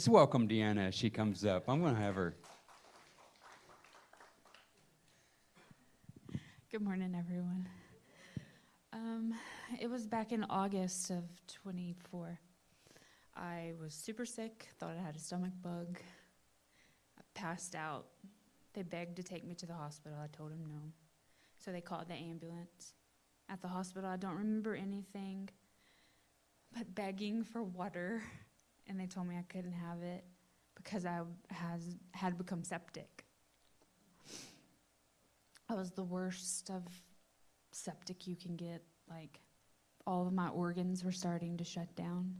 Let's welcome Deanna as she comes up. I'm going to have her. Good morning, everyone. It was back in August of 24. I was super sick, thought I had a stomach bug. I passed out. They begged to take me to the hospital. I told them no. So they called the ambulance. At the hospital, I don't remember anything but begging for water. And they told me I couldn't have it because I had become septic. I was the worst of septic you can get. Like, all of my organs were starting to shut down.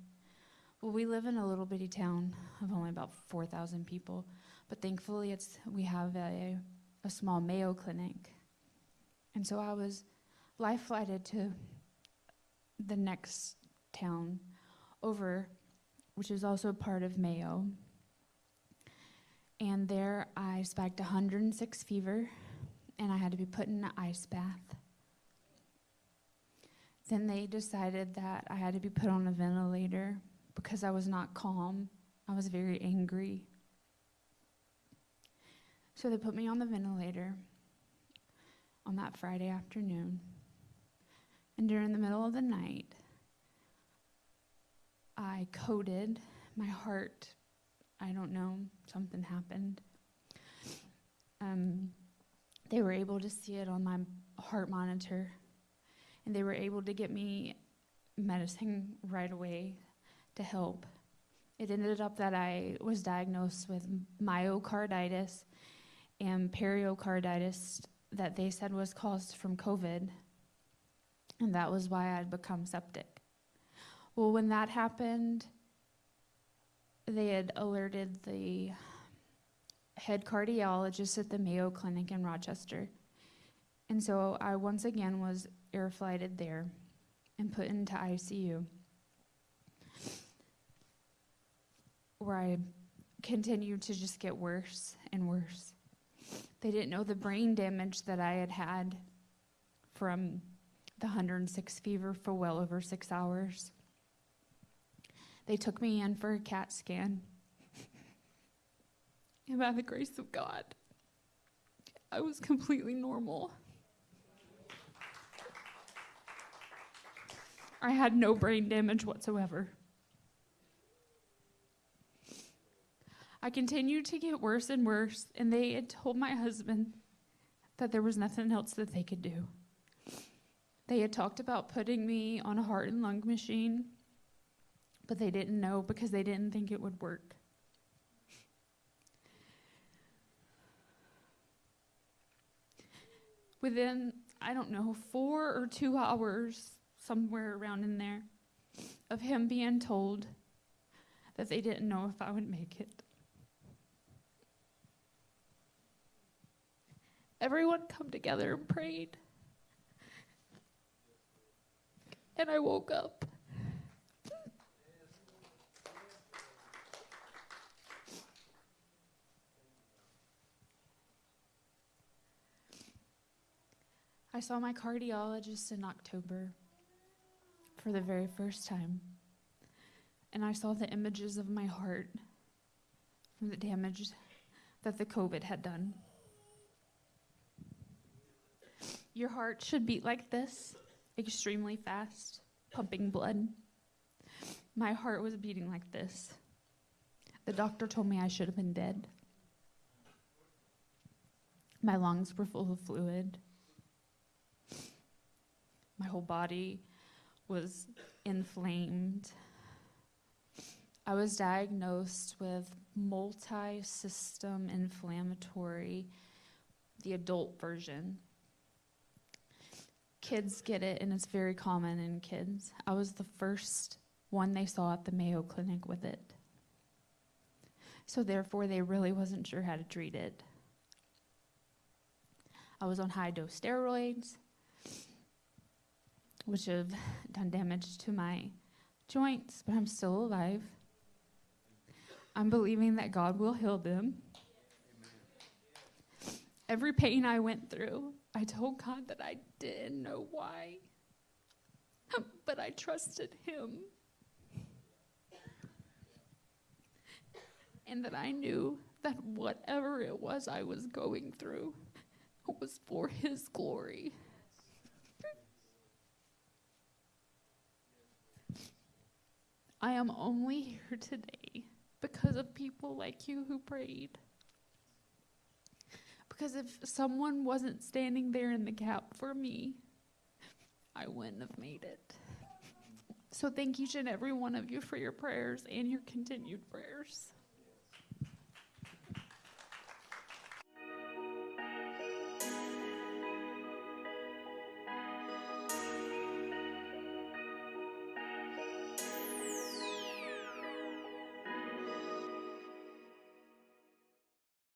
Well, we live in a little bitty town of only about 4,000 people, but thankfully we have a small Mayo clinic. And so I was life-flighted to the next town over, which is also part of Mayo. And there I spiked 106 fever, and I had to be put in an ice bath. Then they decided that I had to be put on a ventilator because I was not calm. I was very angry. So they put me on the ventilator on that Friday afternoon. And during the middle of the night, I coded. My heart, I don't know, something happened. They were able to see it on my heart monitor, and they were able to get me medicine right away to help. It ended up that I was diagnosed with myocarditis and pericarditis that they said was caused from COVID, and that was why I had become septic. Well, when that happened, they had alerted the head cardiologist at the Mayo Clinic in Rochester. And so I once again was air flighted there and put into ICU, where I continued to just get worse and worse. They didn't know the brain damage that I had had from the 106 fever for well over 6 hours. They took me in for a CAT scan. And by the grace of God, I was completely normal. I had no brain damage whatsoever. I continued to get worse and worse, and they had told my husband that there was nothing else that they could do. They had talked about putting me on a heart and lung machine, but they didn't know because they didn't think it would work. Within, 4 or 2 hours, somewhere around in there, of him being told that they didn't know if I would make it, everyone come together and prayed. And I woke up. I saw my cardiologist in October for the very first time. And I saw the images of my heart from the damage that the COVID had done. Your heart should beat like this, extremely fast, pumping blood. My heart was beating like this. The doctor told me I should have been dead. My lungs were full of fluid. My whole body was inflamed. I was diagnosed with multi-system inflammatory, the adult version. Kids get it, and it's very common in kids. I was the first one they saw at the Mayo Clinic with it. So therefore, they really wasn't sure how to treat it. I was on high-dose steroids, which have done damage to my joints, but I'm still alive. I'm believing that God will heal them. Every pain I went through, I told God that I didn't know why, but I trusted Him. and that I knew that whatever it was I was going through was for His glory. I am only here today because of people like you who prayed. Because if someone wasn't standing there in the gap for me, I wouldn't have made it. So thank each and every one of you for your prayers and your continued prayers.